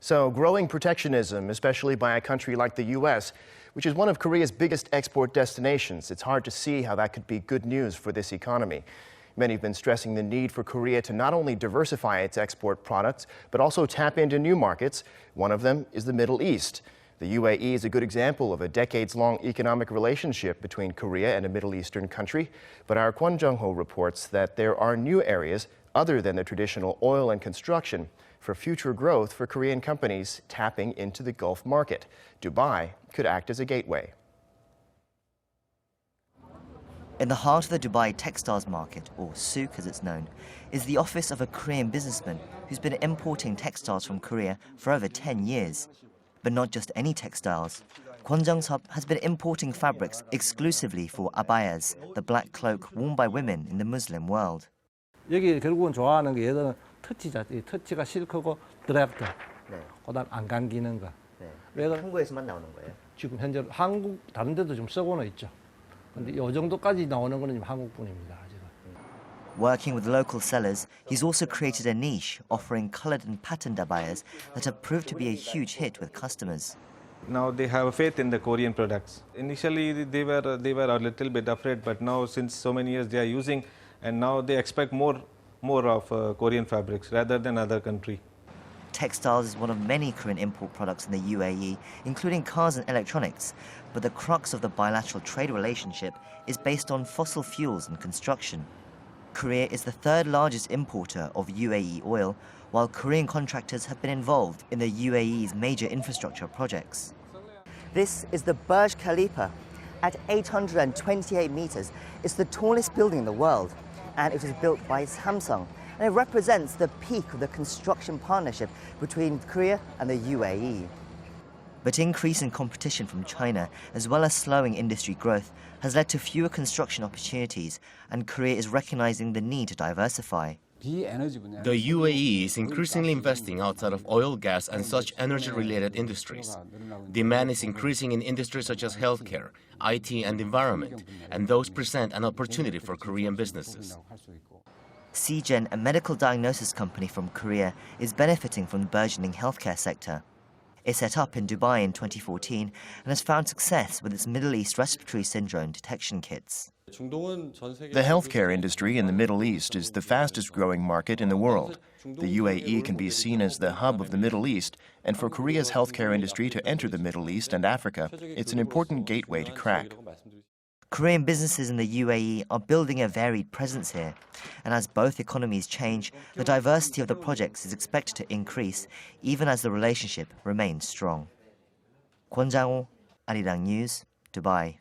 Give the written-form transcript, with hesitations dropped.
So growing protectionism, especially by a country like the U.S., which is one of Korea's biggest export destinations, it's hard to see how that could be good news for this economy. Many have been stressing the need for Korea to not only diversify its export products, but also tap into new markets. One of them is the Middle East. The UAE is a good example of a decades-long economic relationship between Korea and a Middle Eastern country. But our Kwon Jang-ho reports that there are new areas other than the traditional oil and construction for future growth for Korean companies tapping into the Gulf market. Dubai could act as a gateway. In the heart of the Dubai textiles market, or souk as it's known, is the office of a Korean businessman who's been importing textiles from Korea for over 10 years. But not just any textiles. Kwon Jang-ho has been importing fabrics exclusively for abayas, the black cloak worn by women in the Muslim world. 여기 결국은 좋아하는 게 얘들은 터치자, 이 터치가 실크고 드래프트, 그다음 안 감기는 거. 한국에서만 나오는 거예요? 지금 현재 한국 다른 데도 좀 쓰고는 있죠. 근데 이 정도까지 나오는 거는 지금 한국뿐입니다. 아직은. Working with local sellers, he's also created a niche offering colored and patterned abayas that have proved to be a huge hit with customers. Now they have faith in the Korean products. Initially they were a little bit afraid, but now since so many years they are using, and now they expect more of Korean fabrics rather than other country. Textiles is one of many Korean import products in the UAE, including cars and electronics. But the crux of the bilateral trade relationship is based on fossil fuels and construction. Korea is the third largest importer of UAE oil, while Korean contractors have been involved in the UAE's major infrastructure projects. This is the Burj Khalifa. At 828 meters, it's the tallest building in the world, and it was built by Samsung. And it represents the peak of the construction partnership between Korea and the UAE. But increasing competition from China, as well as slowing industry growth, has led to fewer construction opportunities, and Korea is recognizing the need to diversify. The UAE is increasingly investing outside of oil, gas, and such energy-related industries. Demand is increasing in industries such as healthcare, IT, and environment, and those present an opportunity for Korean businesses. CGen, a medical diagnosis company from Korea, is benefiting from the burgeoning healthcare sector. It set up in Dubai in 2014 and has found success with its Middle East respiratory syndrome detection kits. The healthcare industry in the Middle East is the fastest growing market in the world. The UAE can be seen as the hub of the Middle East, and for Korea's healthcare industry to enter the Middle East and Africa, it's an important gateway to crack. Korean businesses in the UAE are building a varied presence here, and as both economies change, the diversity of the projects is expected to increase, even as the relationship remains strong. Kwon Jang-ho, Arirang News, Dubai.